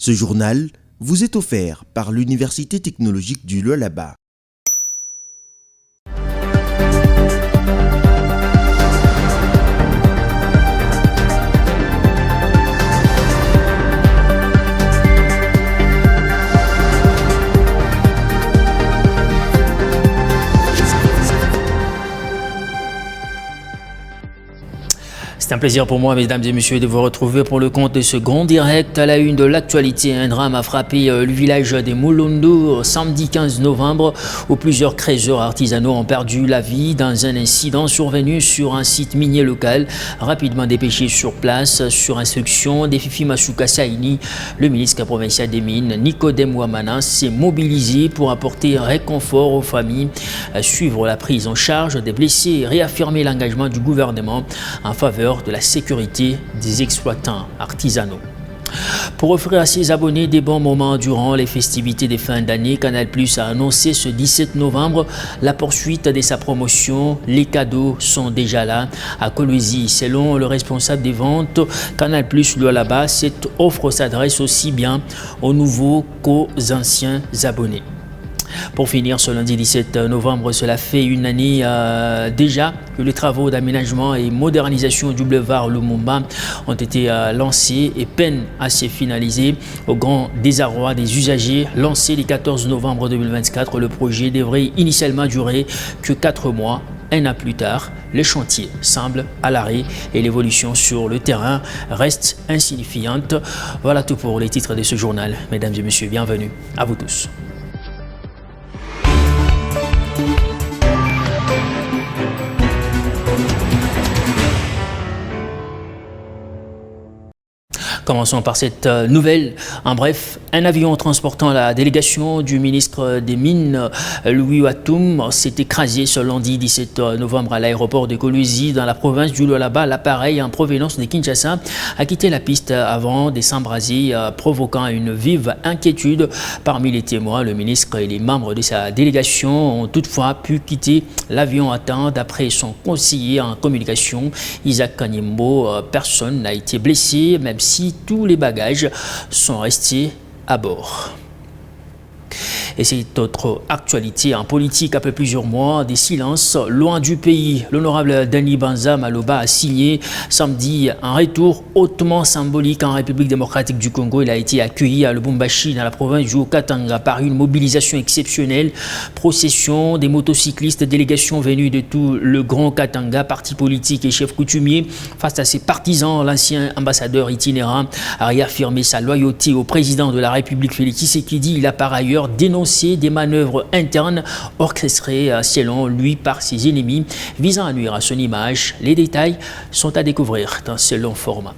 Ce journal vous est offert par l'Université technologique du Lualaba. C'est un plaisir pour moi, mesdames et messieurs, de vous retrouver pour le compte de ce grand direct à la une de l'actualité. Un drame a frappé le village des Moulondo samedi 15 novembre où plusieurs créateurs artisanaux ont perdu la vie dans un incident survenu sur un site minier local. Rapidement dépêché sur place, sur instruction des Fifi Masuka Saini, le ministre provincial des Mines, Nicodème Ouamana, s'est mobilisé pour apporter réconfort aux familles, suivre la prise en charge des blessés et réaffirmer l'engagement du gouvernement en faveur de la sécurité des exploitants artisanaux. Pour offrir à ses abonnés des bons moments durant les festivités de fin d'année, Canal+ a annoncé ce 17 novembre la poursuite de sa promotion. Les cadeaux sont déjà là à Kolwezi. Selon le responsable des ventes Canal+ Lualaba, cette offre s'adresse aussi bien aux nouveaux qu'aux anciens abonnés. Pour finir, ce lundi 17 novembre, cela fait une année déjà que les travaux d'aménagement et modernisation du boulevard Lumumba ont été lancés et peinent à se finaliser. Au grand désarroi des usagers, lancé le 14 novembre 2024, le projet devrait initialement durer que 4 mois. Un an plus tard, le chantier semble à l'arrêt et l'évolution sur le terrain reste insignifiante. Voilà tout pour les titres de ce journal. Mesdames et messieurs, bienvenue à vous tous. Commençons par cette nouvelle. En bref, un avion transportant la délégation du ministre des Mines, Louis Watoum, s'est écrasé ce lundi 17 novembre à l'aéroport de Kolwezi dans la province du Lualaba. L'appareil en provenance de Kinshasa a quitté la piste avant de s'embraser, provoquant une vive inquiétude parmi les témoins. Le ministre et les membres de sa délégation ont toutefois pu quitter l'avion à temps. D'après son conseiller en communication, Isaac Kanimbo, personne n'a été blessé, même si tous les bagages sont restés à bord. Et cette autre actualité en politique, après plusieurs mois des silences loin du pays, l'honorable Dani Banza Maloba a signé samedi un retour hautement symbolique en République démocratique du Congo. Il a été accueilli à Lubumbashi, dans la province du Haut-Katanga, par une mobilisation exceptionnelle, procession des motocyclistes, délégation venue de tout le Grand Katanga, partis politiques et chefs coutumiers. Face à ses partisans, l'ancien ambassadeur itinérant a réaffirmé sa loyauté au président de la République, Félix Tshisekedi. Il a par ailleurs dénoncé des manœuvres internes orchestrées selon lui par ses ennemis visant à nuire à son image. Les détails sont à découvrir dans ce long format.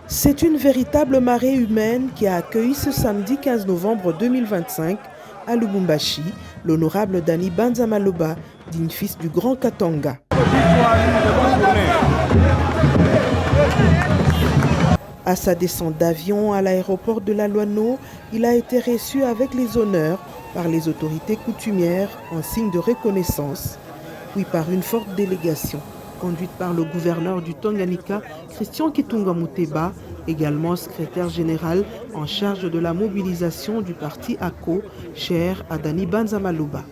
C'est une véritable marée humaine qui a accueilli ce samedi 15 novembre 2025 à Lubumbashi l'honorable Dani Banza Maloba, digne fils du Grand Katanga. À sa descente d'avion à l'aéroport de la Loano, il a été reçu avec les honneurs par les autorités coutumières en signe de reconnaissance, puis par une forte délégation conduite par le gouverneur du Tanganyika, Christian Kitunga Muteba, également secrétaire général en charge de la mobilisation du parti ACO, cher à Dani Banza Maloba.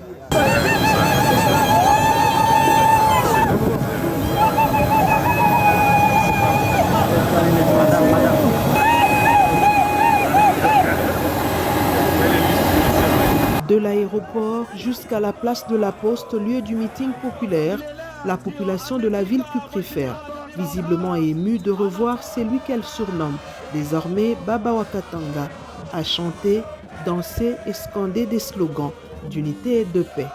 De l'aéroport jusqu'à la place de la Poste, lieu du meeting populaire, la population de la ville que préfère, visiblement émue de revoir celui qu'elle surnomme désormais Baba Wakatanga, à chanter, danser et scander des slogans d'unité et de paix.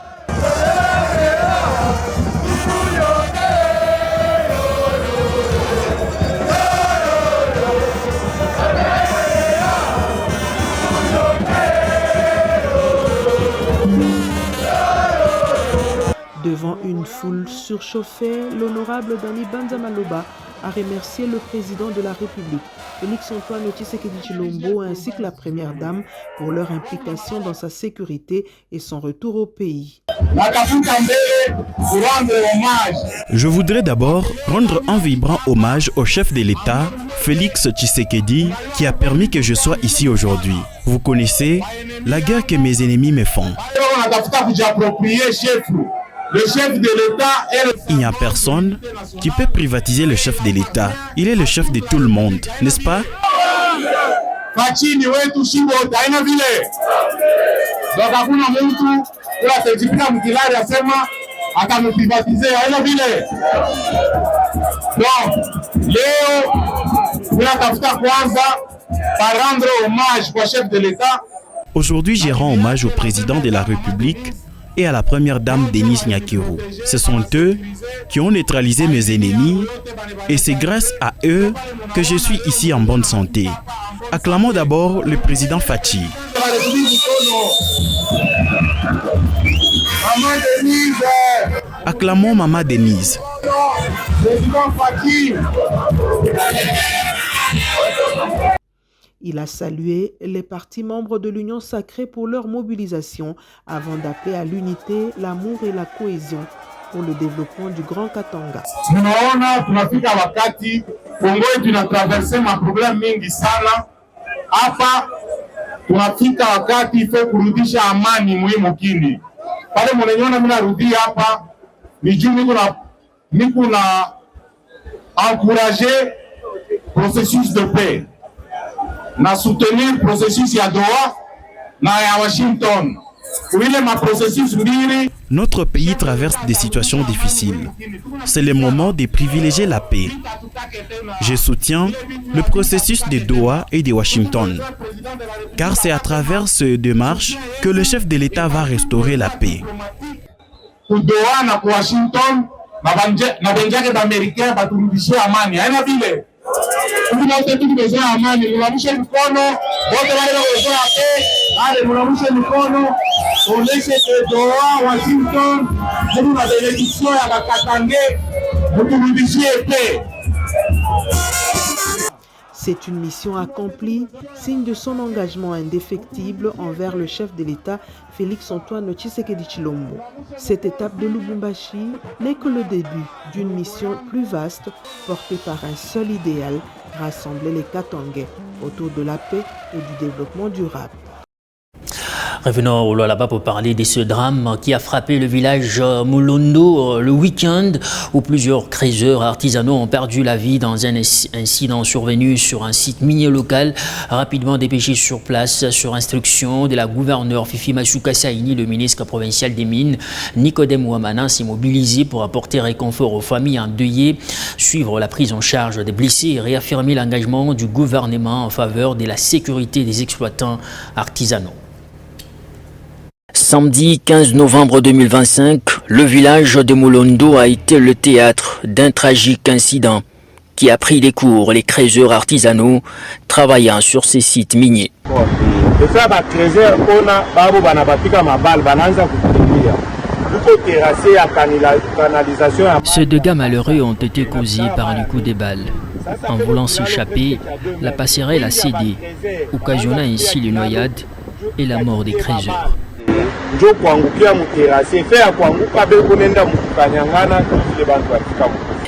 Devant une foule surchauffée, l'honorable Dani Banza Maloba a remercié le président de la République, Félix-Antoine Tshisekedi Tshilombo, ainsi que la première dame pour leur implication dans sa sécurité et son retour au pays. Je voudrais d'abord rendre un vibrant hommage au chef de l'État, Félix Tshisekedi, qui a permis que je sois ici aujourd'hui. Vous connaissez la guerre que mes ennemis me font. Le chef de l'État est Il n'y a personne qui peut privatiser le chef de l'État. Il est le chef de tout le monde, n'est-ce pas? Fachini wetu shimbo haina vile. Donc hakuna mtu ila tajipika mkilari asema atamprivatize haina vile. Donc leo tunatafuta kwanza par rendre hommage au chef de l'État. Aujourd'hui, je rends hommage au président de la République et à la première dame Denise Nyakiro. Ce sont eux qui ont neutralisé mes ennemis et c'est grâce à eux que je suis ici en bonne santé. Acclamons d'abord le président Fachi. Acclamons Maman Denise. Il a salué les partis membres de l'Union sacrée pour leur mobilisation avant d'appeler à l'unité, l'amour et la cohésion pour le développement du Grand Katanga. Tunaona tunafika wakati Kongo tunatraverse maproblème mingi sana. Hapa tunafika wakati ifo kurudisha amani muhimu kini. Pale mwenyeona mimi narudia hapa ni juu niko na encourager processus de paix. Na soutenir processus ya Doha na ya Washington. Ile ma processus mbili. Notre pays traverse des situations difficiles. C'est le moment de privilégier la paix. Je soutiens le processus de Doha et de Washington, car c'est à travers ces démarches que le chef de l'État va restaurer la paix. Pour Doha na Washington, na benjake d'Américains baturudishie amani. Haina vile. Wote tumezea amani, mnamushe mkono, wote wale wanaozea paix, wale mnamushe mkono. Washington, la bénédiction à la Katangé, c'est une mission accomplie, signe de son engagement indéfectible envers le chef de l'État, Félix-Antoine Tshisekedi Tshilombo. Cette étape de Lubumbashi n'est que le début d'une mission plus vaste, portée par un seul idéal, rassembler les Katangais autour de la paix et du développement durable. Revenons au Lualaba pour parler de ce drame qui a frappé le village Moulondo le week-end où plusieurs créateurs artisanaux ont perdu la vie dans un incident survenu sur un site minier local. Rapidement dépêché sur place sur instruction de la gouverneure Fifi Masuka Saini, le ministre provincial des Mines Nicodème Ouamana s'est mobilisé pour apporter réconfort aux familles endeuillées, suivre la prise en charge des blessés et réaffirmer l'engagement du gouvernement en faveur de la sécurité des exploitants artisanaux. Samedi 15 novembre 2025, le village de Moulondo a été le théâtre d'un tragique incident qui a pris des cours les créateurs artisanaux travaillant sur ces sites miniers. Ces dégâts malheureux ont été causés par le coup des balles. En voulant s'échapper, la passerelle a cédé, occasionnant ainsi les noyades et la mort des créateurs.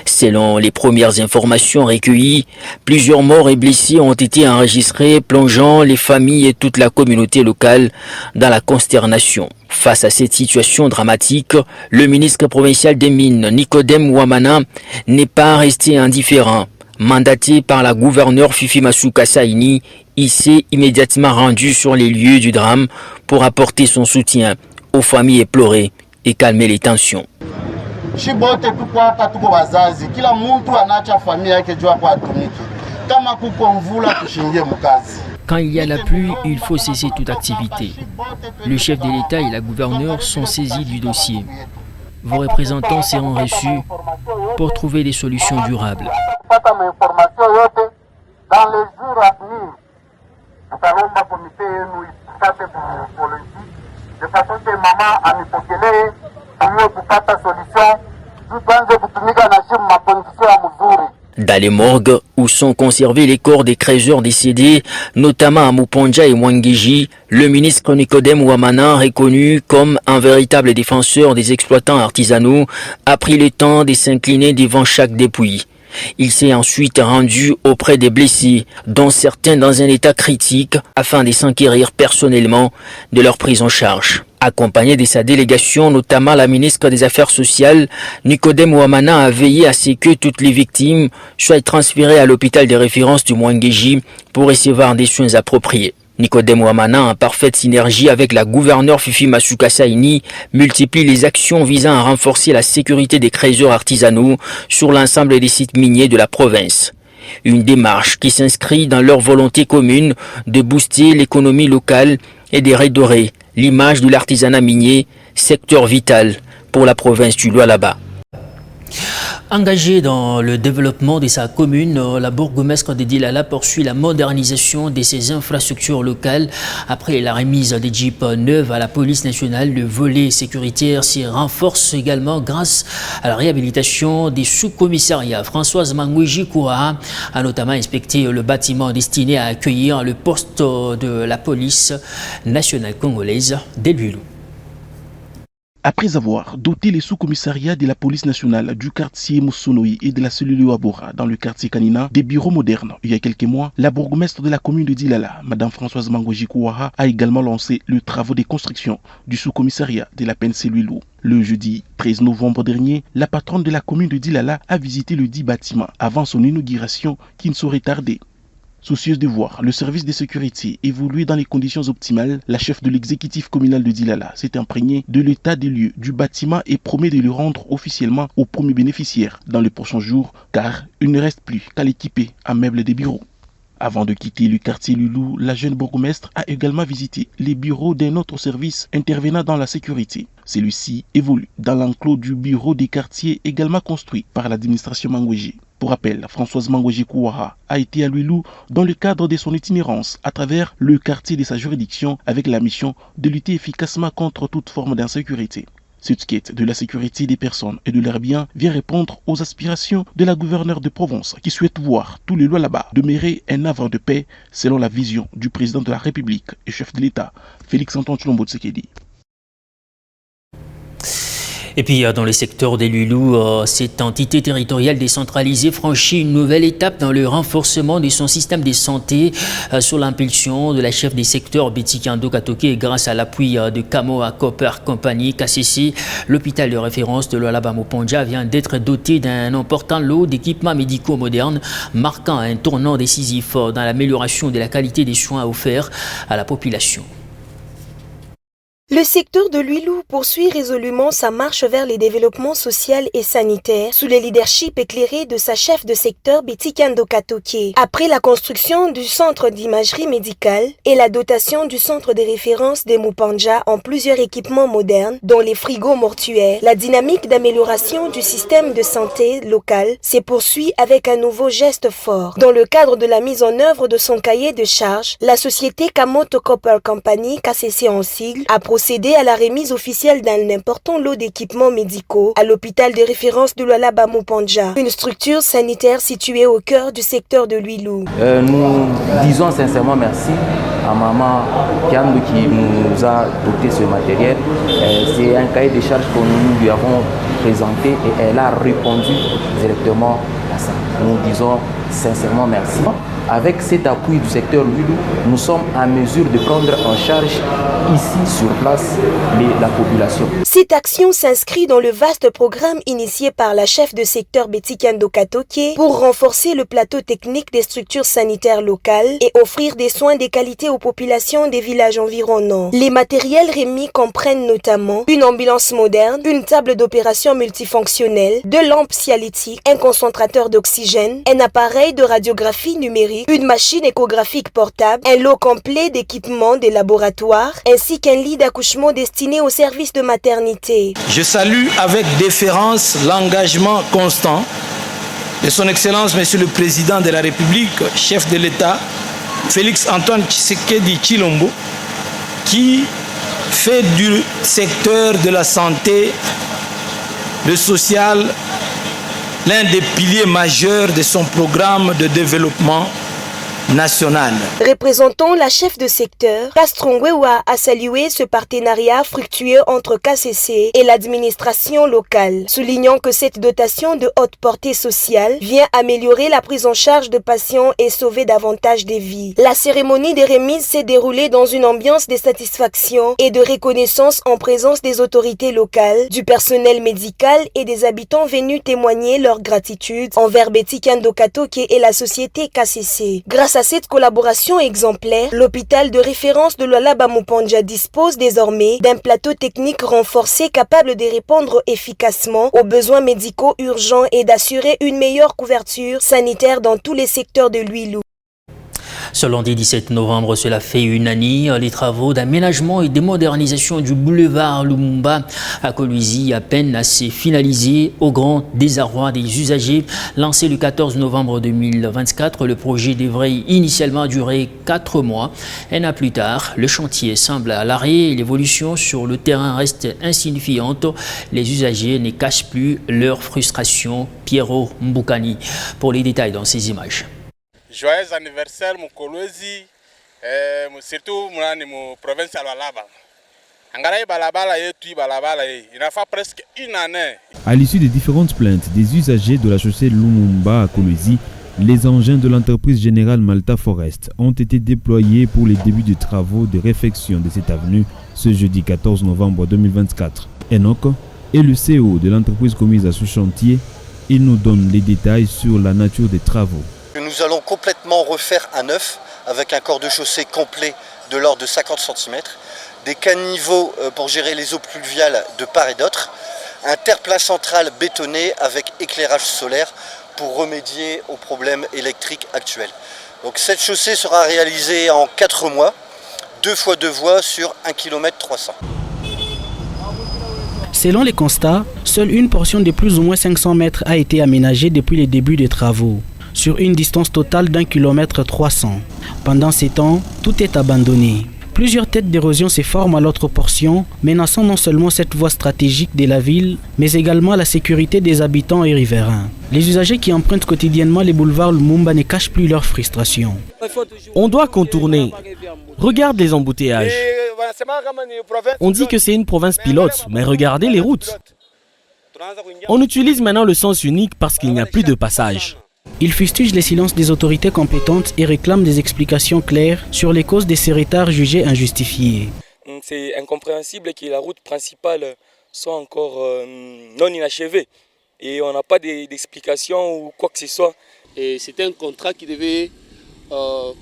Selon les premières informations recueillies, plusieurs morts et blessés ont été enregistrés, plongeant les familles et toute la communauté locale dans la consternation. Face à cette situation dramatique, le ministre provincial des Mines, Nicodème Ouamana, n'est pas resté indifférent. Mandaté par la gouverneure Fifi Masuka Saini, il s'est immédiatement rendu sur les lieux du drame pour apporter son soutien aux familles éplorées et calmer les tensions. Quand il y a la pluie, il faut cesser toute activité. Le chef de l'État et la gouverneure sont saisis du dossier. Vos représentants seront reçus pour trouver des solutions durables. Dans les jours à venir, tutalomba komite yenu ipate politique de façon que mama anipokelee tuwe kupata solution tuanze kutumika na shimu makondition ya mzuri. Dans les morgues où où sont conservés les corps des créateurs décédés, notamment à Mupondja et Mwangiji, le ministre Nicodème Ouamana, reconnu comme un véritable défenseur des exploitants artisanaux, a pris le temps de s'incliner devant chaque dépouille. Il s'est ensuite rendu auprès des blessés, dont certains dans un état critique, afin de s'enquérir personnellement de leur prise en charge. Accompagné de sa délégation, notamment la ministre des Affaires sociales, Nicodème Ouamana a veillé à ce que toutes les victimes soient transférées à l'hôpital de référence du Mwangiji pour recevoir des soins appropriés. Nicodème Ouamana, en parfaite synergie avec la gouverneure Fifi Masuka Saini, multiplie les actions visant à renforcer la sécurité des créateurs artisanaux sur l'ensemble des sites miniers de la province. Une démarche qui s'inscrit dans leur volonté commune de booster l'économie locale et de redorer l'image de l'artisanat minier, secteur vital pour la province du Lualaba. Engagée dans le développement de sa commune, la bourgmestre de Dilala poursuit la modernisation de ses infrastructures locales. Après la remise des jeeps neufs à la police nationale, le volet sécuritaire s'y renforce également grâce à la réhabilitation des sous-commissariats. Françoise Mangouji Kouraha a notamment inspecté le bâtiment destiné à accueillir le poste de la police nationale congolaise d'Elbuilou. Après avoir doté les sous-commissariats de la police nationale du quartier Moussonoï et de la cellule Ouabora dans le quartier Kanina des bureaux modernes il y a quelques mois, la bourgmestre de la commune de Dilala, Madame Françoise Mangouji Kouraha, a également lancé le travaux de construction du sous-commissariat de la Penseluilou. Le jeudi 13 novembre dernier, la patronne de la commune de Dilala a visité le dit bâtiment avant son inauguration qui ne saurait tarder. Soucieuse de voir le service de sécurité évoluer dans les conditions optimales, la chef de l'exécutif communal de Dilala s'est imprégnée de l'état des lieux du bâtiment et promet de le rendre officiellement aux premiers bénéficiaires dans les prochains jours, car il ne reste plus qu'à l'équiper à meubles des bureaux. Avant de quitter le quartier Loulou, la jeune bourgmestre a également visité les bureaux d'un autre service intervenant dans la sécurité. Celui-ci évolue dans l'enclos du bureau des quartiers également construit par l'administration Mangouji. Pour rappel, Françoise Mangouji Kouraha a été à Loulou dans le cadre de son itinérance à travers le quartier de sa juridiction avec la mission de lutter efficacement contre toute forme d'insécurité. Cette quête de la sécurité des personnes et de leurs biens vient répondre aux aspirations de la gouverneure de Provence qui souhaite voir tous les lois là-bas demeurer un havre de paix selon la vision du président de la République et chef de l'État, Félix-Antoine Tshilombo Tshisekedi. Et puis dans le secteur des Lulou, cette entité territoriale décentralisée franchit une nouvelle étape dans le renforcement de son système de santé sur l'impulsion de la chef des secteurs Betty Kando Katoke et grâce à l'appui de Kamoa Copper Company KCC. L'hôpital de référence de Lualaba Mupondja vient d'être doté d'un important lot d'équipements médicaux modernes, marquant un tournant décisif dans l'amélioration de la qualité des soins offerts à la population. Le secteur de Luilou poursuit résolument sa marche vers les développements social et sanitaire sous le leadership éclairé de sa chef de secteur Betty Kando Katoke. Après la construction du centre d'imagerie médicale et la dotation du centre de référence des Mupondja en plusieurs équipements modernes, dont les frigos mortuaires, la dynamique d'amélioration du système de santé local se poursuit avec un nouveau geste fort. Dans le cadre de la mise en œuvre de son cahier de charges, la société Kamoto Copper Company, KCC en sigle, a procédé à la remise officielle d'un important lot d'équipements médicaux à l'hôpital de référence de Lualaba Mupondja, une structure sanitaire située au cœur du secteur de Luilou. Nous disons sincèrement merci à Maman Kando qui nous a doté ce matériel. C'est un cahier de charges que nous lui avons présenté et elle a répondu directement à ça. Nous disons sincèrement merci. Avec cet appui du secteur Luilou, nous sommes en mesure de prendre en charge ici sur place la population. Cette action s'inscrit dans le vaste programme initié par la chef de secteur Betty Kando Katoke pour renforcer le plateau technique des structures sanitaires locales et offrir des soins de qualité aux populations des villages environnants. Les matériels remis comprennent notamment une ambulance moderne, une table d'opération multifonctionnelle, 2 lampes cialytiques, un concentrateur d'oxygène, un appareil de radiographie numérique, une machine échographique portable, un lot complet d'équipements de laboratoire, ainsi qu'un lit d'accouchement destiné au service de maternité. Je salue avec déférence l'engagement constant de son Excellence Monsieur le Président de la République, chef de l'État, Félix-Antoine Tshisekedi Tshilombo, qui fait du secteur de la santé, le social, l'un des piliers majeurs de son programme de développement national. Représentant la chef de secteur, Castrongwewa a salué ce partenariat fructueux entre KCC et l'administration locale, soulignant que cette dotation de haute portée sociale vient améliorer la prise en charge de patients et sauver davantage des vies. La cérémonie des remises s'est déroulée dans une ambiance de satisfaction et de reconnaissance en présence des autorités locales, du personnel médical et des habitants venus témoigner leur gratitude envers Betty Kando Katoke et la société KCC. Grâce à cette collaboration exemplaire, l'hôpital de référence de Lualaba Mupanja dispose désormais d'un plateau technique renforcé capable de répondre efficacement aux besoins médicaux urgents et d'assurer une meilleure couverture sanitaire dans tous les secteurs de l'Uilu. Ce lundi 17 novembre, cela fait une année, les travaux d'aménagement et de modernisation du boulevard Lumumba à Kolwezi à peine assez finalisés au grand désarroi des usagers. Lancé le 14 novembre 2024, le projet devrait initialement durer 4 mois. Un an plus tard, le chantier semble à l'arrêt et l'évolution sur le terrain reste insignifiante. Les usagers ne cachent plus leur frustration. Pierrot Mboukani pour les détails dans ces images. Joyeux anniversaire mon Kolwezi, surtout mon province à Lualaba. Il a fait presque une année. À l'issue des différentes plaintes des usagers de la chaussée Lumumba à Kolwezi, les engins de l'entreprise générale Malta Forest ont été déployés pour les débuts des travaux de réfection de cette avenue ce jeudi 14 novembre 2024. Enoch est le CEO de l'entreprise commise à ce chantier. Il nous donne les détails sur la nature des travaux. Nous allons complètement refaire à neuf avec un corps de chaussée complet de l'ordre de 50 cm, des caniveaux pour gérer les eaux pluviales de part et d'autre, un terre-plein central bétonné avec éclairage solaire pour remédier aux problèmes électriques actuels. Donc cette chaussée sera réalisée en 4 mois, 2 fois 2 voies sur 1 km 300. Selon les constats, seule une portion de plus ou moins 500 mètres a été aménagée depuis le début des travaux, sur une distance totale d'1 km 300. Pendant ces temps, tout est abandonné. Plusieurs têtes d'érosion se forment à l'autre portion, menaçant non seulement cette voie stratégique de la ville, mais également la sécurité des habitants et riverains. Les usagers qui empruntent quotidiennement les boulevards Lumumba ne cachent plus leur frustration. On doit contourner. Regarde les embouteillages. On dit que c'est une province pilote, mais regardez les routes. On utilise maintenant le sens unique parce qu'il n'y a plus de passage. Il fustige les silences des autorités compétentes et réclame des explications claires sur les causes de ces retards jugés injustifiés. C'est incompréhensible que la route principale soit encore non inachevée et on n'a pas d'explication ou quoi que ce soit. Et c'était un contrat qui devait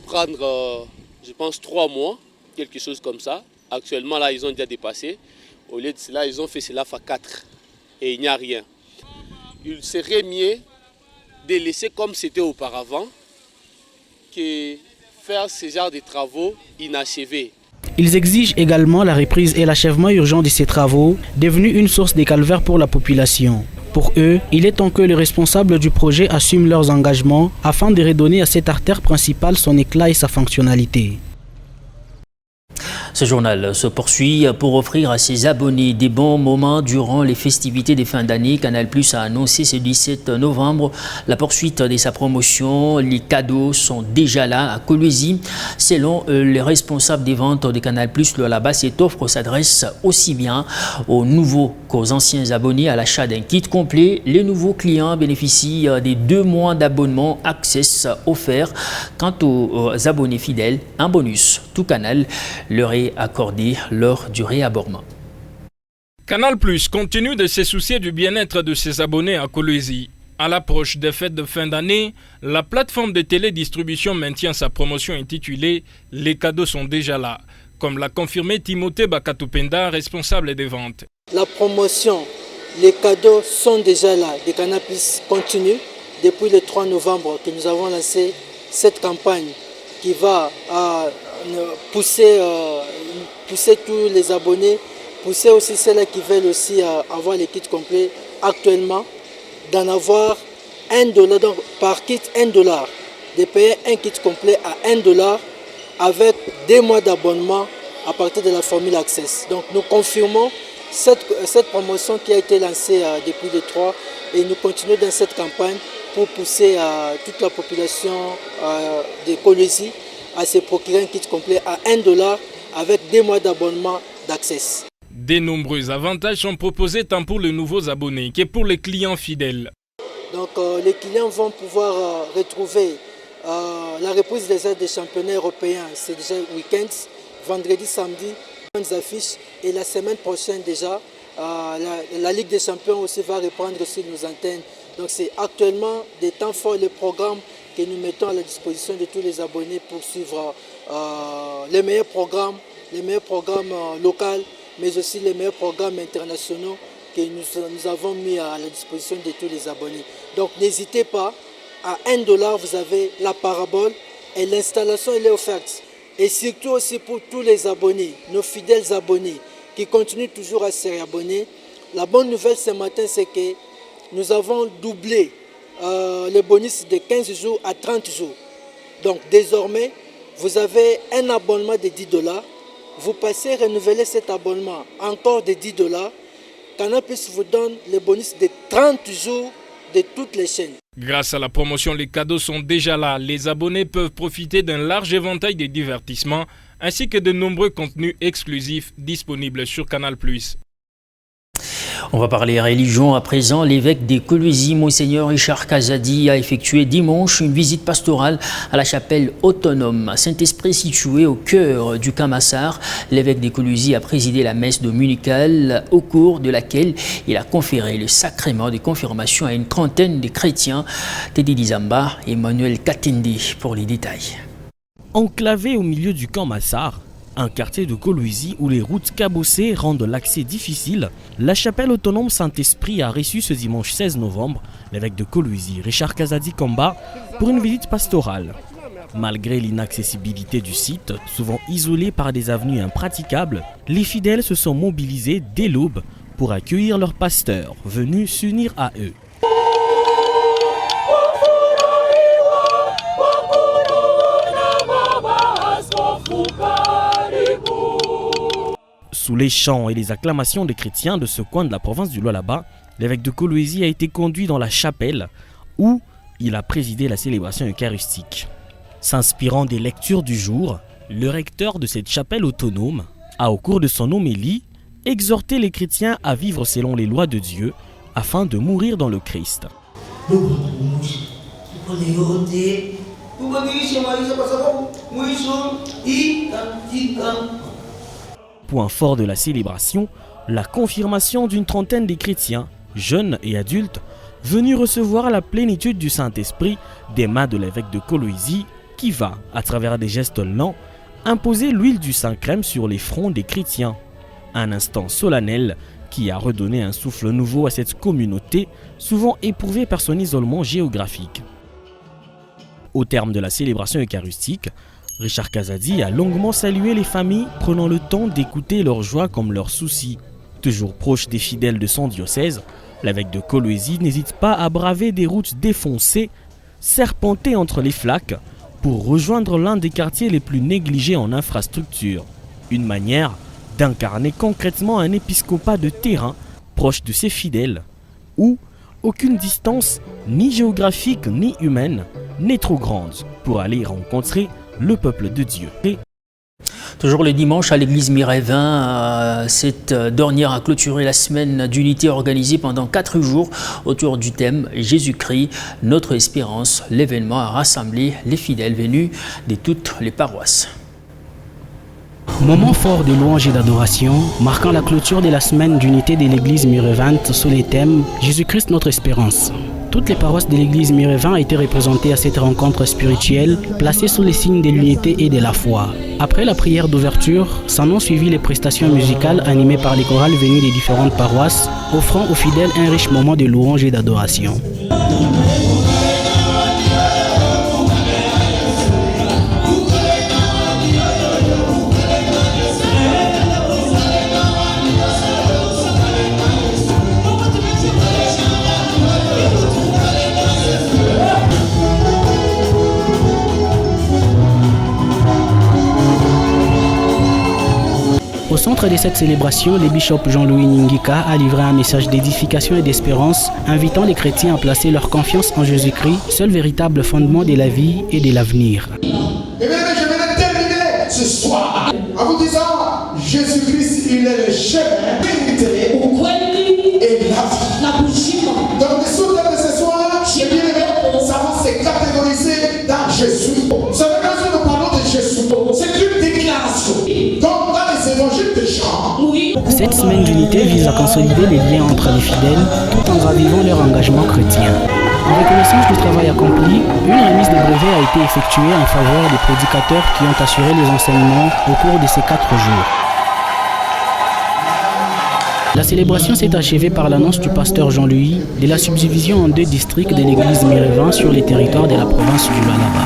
prendre, je pense, 3 mois, quelque chose comme ça. Actuellement, là, ils ont déjà dépassé. Au lieu de cela, ils ont fait cela fois 4 et il n'y a rien. Il serait mieux de laisser comme c'était auparavant que faire ce genre de travaux inachevés. Ils exigent également la reprise et l'achèvement urgent de ces travaux, devenus une source de calvaire pour la population. Pour eux, il est temps que les responsables du projet assument leurs engagements afin de redonner à cette artère principale son éclat et sa fonctionnalité. Ce journal se poursuit pour offrir à ses abonnés des bons moments durant les festivités de fin d'année. Canal+ a annoncé ce 17 novembre la poursuite de sa promotion. Les cadeaux sont déjà là à Kolwezi. Selon les responsables des ventes de Canal+, là-bas, cette offre s'adresse aussi bien aux nouveaux qu'aux anciens abonnés. À l'achat d'un kit complet, les nouveaux clients bénéficient des 2 mois d'abonnement Access offerts. Quant aux abonnés fidèles, un bonus tout canal leur est accordé lors du réabonnement. Canal+ continue de se soucier du bien-être de ses abonnés à Kolwezi. À l'approche des fêtes de fin d'année, la plateforme de télédistribution maintient sa promotion intitulée « Les cadeaux sont déjà là », comme l'a confirmé Timothée Bakatupenda, responsable des ventes. La promotion, les cadeaux sont déjà là. De Canal+ continue depuis le 3 novembre que nous avons lancé cette campagne qui va pousser tous les abonnés, pousser aussi ceux qui veulent aussi avoir les kits complets actuellement, d'en avoir $1, donc par kit $1, de payer un kit complet à $1 avec 2 mois d'abonnement à partir de la formule Access. Donc nous confirmons cette promotion qui a été lancée depuis le 3 et nous continuons dans cette campagne pour pousser toute la population de Kolwezi à se procurer un kit complet à $1 avec 2 mois d'abonnement d'accès. De nombreux avantages sont proposés tant pour les nouveaux abonnés que pour les clients fidèles. Donc les clients vont pouvoir retrouver la reprise des aides des championnats européens, c'est déjà week-end, vendredi, samedi, bonnes affiches et la semaine prochaine déjà, la Ligue des champions aussi va reprendre sur nos antennes. Donc c'est actuellement des temps forts, les programmes que nous mettons à la disposition de tous les abonnés pour suivre les meilleurs programmes locaux, mais aussi les meilleurs programmes internationaux que nous avons mis à la disposition de tous les abonnés. Donc n'hésitez pas, à $1 vous avez la parabole et l'installation elle est offerte. Et surtout aussi pour tous les abonnés, nos fidèles abonnés qui continuent toujours à se réabonner. La bonne nouvelle ce matin c'est que nous avons doublé le bonus de 15 jours à 30 jours. Donc désormais, vous avez un abonnement de $10. Vous passez renouveler cet abonnement encore de $10. Canal+ vous donne le bonus de 30 jours de toutes les chaînes. Grâce à la promotion, les cadeaux sont déjà là. Les abonnés peuvent profiter d'un large éventail de divertissements ainsi que de nombreux contenus exclusifs disponibles sur Canal+. On va parler religion à présent. L'évêque de Kolwezi, Monseigneur Richard Kazadi, a effectué dimanche une visite pastorale à la chapelle autonome Saint-Esprit située au cœur du Kamassar. L'évêque de Kolwezi a présidé la messe dominicale au cours de laquelle il a conféré le sacrement de confirmation à une trentaine de chrétiens. Teddy Dizamba, Emmanuel Katende pour les détails. Enclavé au milieu du Kamassar, un quartier de Kolwezi où les routes cabossées rendent l'accès difficile, la chapelle autonome Saint-Esprit a reçu ce dimanche 16 novembre l'évêque de Kolwezi, Richard Kazadi Komba, pour une visite pastorale. Malgré l'inaccessibilité du site, souvent isolé par des avenues impraticables, les fidèles se sont mobilisés dès l'aube pour accueillir leur pasteur, venu s'unir à eux. Sous les chants et les acclamations des chrétiens de ce coin de la province du Lualaba, l'évêque de Kolwezi a été conduit dans la chapelle où il a présidé la célébration eucharistique. S'inspirant des lectures du jour, le recteur de cette chapelle autonome a, au cours de son homélie, exhorté les chrétiens à vivre selon les lois de Dieu afin de mourir dans le Christ. Point fort de la célébration, la confirmation d'une trentaine de chrétiens, jeunes et adultes, venus recevoir la plénitude du Saint-Esprit des mains de l'évêque de Kolwezi, qui va, à travers des gestes lents, imposer l'huile du Saint-Crème sur les fronts des chrétiens. Un instant solennel qui a redonné un souffle nouveau à cette communauté, souvent éprouvée par son isolement géographique. Au terme de la célébration eucharistique, Richard Kazadi a longuement salué les familles, prenant le temps d'écouter leurs joies comme leurs soucis. Toujours proche des fidèles de son diocèse, l'évêque de Kolwezi n'hésite pas à braver des routes défoncées, serpenter entre les flaques, pour rejoindre l'un des quartiers les plus négligés en infrastructure. Une manière d'incarner concrètement un épiscopat de terrain proche de ses fidèles, où aucune distance, ni géographique ni humaine, n'est trop grande pour aller rencontrer le peuple de Dieu. Toujours le dimanche à l'église Mireille 20, cette dernière a clôturé la semaine d'unité organisée pendant 4 jours autour du thème Jésus-Christ, notre espérance. L'événement a rassemblé les fidèles venus de toutes les paroisses. Moment fort de louange et d'adoration, marquant la clôture de la semaine d'unité de l'église Mireille sous les thèmes Jésus-Christ notre espérance. Toutes les paroisses de l'église Mireille étaient représentées à cette rencontre spirituelle, placée sous les signes de l'unité et de la foi. Après la prière d'ouverture, s'en ont suivi les prestations musicales animées par les chorales venues des différentes paroisses, offrant aux fidèles un riche moment de louange et d'adoration. Au Au centre de cette célébration, le bishop Jean-Louis Ningika a livré un message d'édification et d'espérance, invitant les chrétiens à placer leur confiance en Jésus-Christ, seul véritable fondement de la vie et de l'avenir. Et bien, je vais terminer ce soir en vous disant, Jésus-Christ, il est le chemin, vérité et la vie. Donc, le soutien de ce soir, ça va se catégoriser dans Jésus. Vous savez, quand nous parlons de Jésus, c'est une déclaration. Donc, dans les évangiles de Jean, cette semaine d'unité vise à consolider les liens entre les fidèles tout en ravivant leur engagement chrétien. En reconnaissance du travail accompli, une remise de brevets a été effectuée en faveur des prédicateurs qui ont assuré les enseignements au cours de ces 4 jours. La célébration s'est achevée par l'annonce du pasteur Jean-Louis de la subdivision en 2 districts de l'église Mirevan sur les territoires de la province du Lualaba.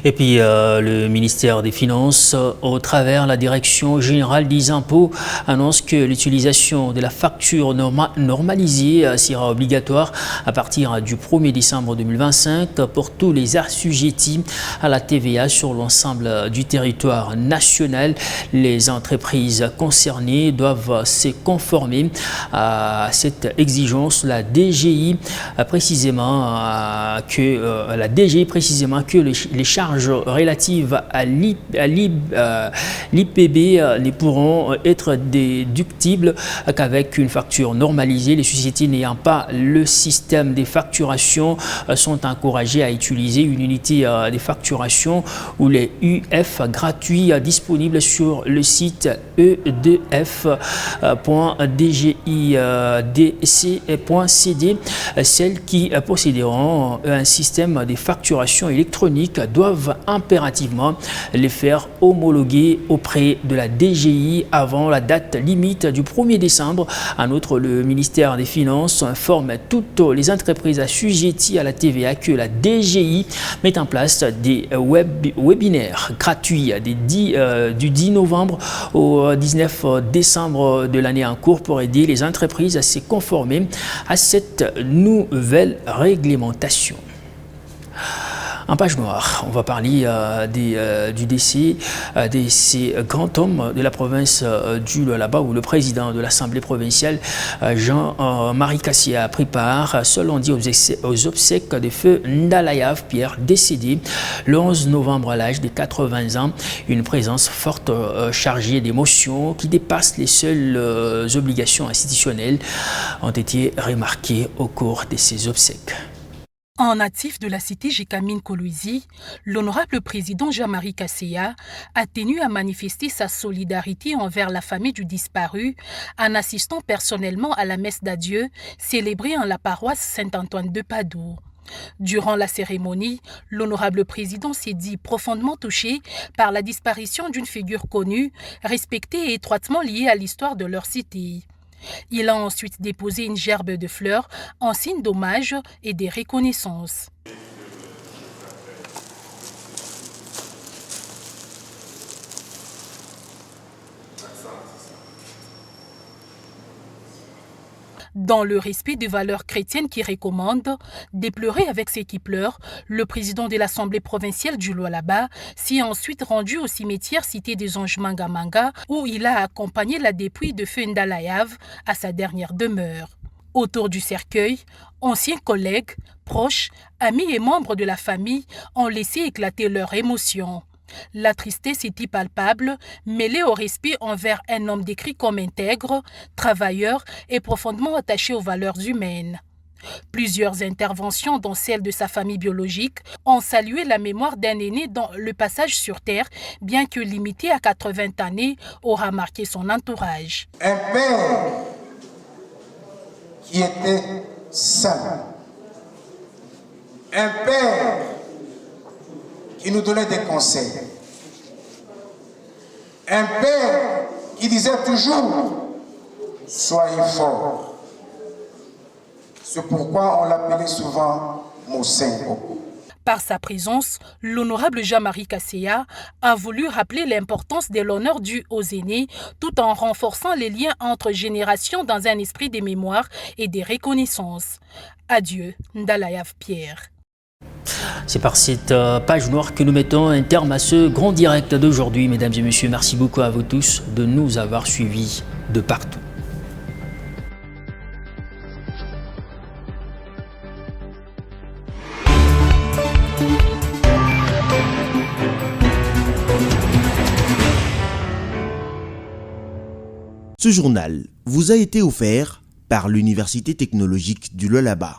Et puis le ministère des Finances, au travers la Direction générale des impôts, annonce que l'utilisation de la facture normalisée sera obligatoire à partir du 1er décembre 2025 pour tous les assujettis à la TVA sur l'ensemble du territoire national. Les entreprises concernées doivent se conformer à cette exigence. La DGI précisément que les charges relatives à l'IPB ne pourront être déductibles qu'avec une facture normalisée. Les sociétés n'ayant pas le système de facturation sont encouragées à utiliser une unité de facturation ou les UF gratuits disponibles sur le site edf.dgidc.cd. Celles qui posséderont un système de facturation électronique doivent impérativement les faire homologuer auprès de la DGI avant la date limite du 1er décembre. En outre, le ministère des Finances informe toutes les entreprises assujetties à la TVA que la DGI met en place des webinaires gratuits du 10 novembre au 19 décembre de l'année en cours pour aider les entreprises à se conformer à cette nouvelle réglementation. En page noire, on va parler du décès de ces grands hommes de la province du Lualaba où le président de l'Assemblée provinciale, Jean-Marie Kassia, a pris part ce lundi aux obsèques de feu Ndalayav Pierre, décédé le 11 novembre à l'âge de 80 ans. Une présence forte chargée d'émotions qui dépasse les seules obligations institutionnelles ont été remarquées au cours de ces obsèques. En natif de la cité Jekamine Kolwezi, l'honorable président Jean-Marie Kassia a tenu à manifester sa solidarité envers la famille du disparu en assistant personnellement à la messe d'adieu célébrée en la paroisse Saint-Antoine de Padoue. Durant la cérémonie, l'honorable président s'est dit profondément touché par la disparition d'une figure connue, respectée et étroitement liée à l'histoire de leur cité. Il a ensuite déposé une gerbe de fleurs en signe d'hommage et de reconnaissance. Dans le respect des valeurs chrétiennes qui recommandent de pleurer avec ceux qui pleurent, le président de l'Assemblée provinciale du Lualaba s'est ensuite rendu au cimetière cité des Anges Manga où il a accompagné la dépouille de feu Ndalayav à sa dernière demeure. Autour du cercueil, anciens collègues, proches, amis et membres de la famille ont laissé éclater leurs émotions. La tristesse était palpable, mêlée au respect envers un homme décrit comme intègre, travailleur et profondément attaché aux valeurs humaines. Plusieurs interventions, dont celle de sa famille biologique, ont salué la mémoire d'un aîné dont le passage sur Terre, bien que limité à 80 années, aura marqué son entourage. Un père qui était saint, un père qui nous donnait des conseils, un père qui disait toujours « Soyez forts ». C'est pourquoi on l'appelait souvent Moussing Boko. Par sa présence, l'honorable Jean-Marie Kassia a voulu rappeler l'importance de l'honneur dû aux aînés tout en renforçant les liens entre générations dans un esprit de mémoire et de reconnaissance. Adieu, Ndalayav Pierre. C'est par cette page noire que nous mettons un terme à ce grand direct d'aujourd'hui. Mesdames et messieurs, merci beaucoup à vous tous de nous avoir suivis de partout. Ce journal vous a été offert par l'Université technologique du Lualaba.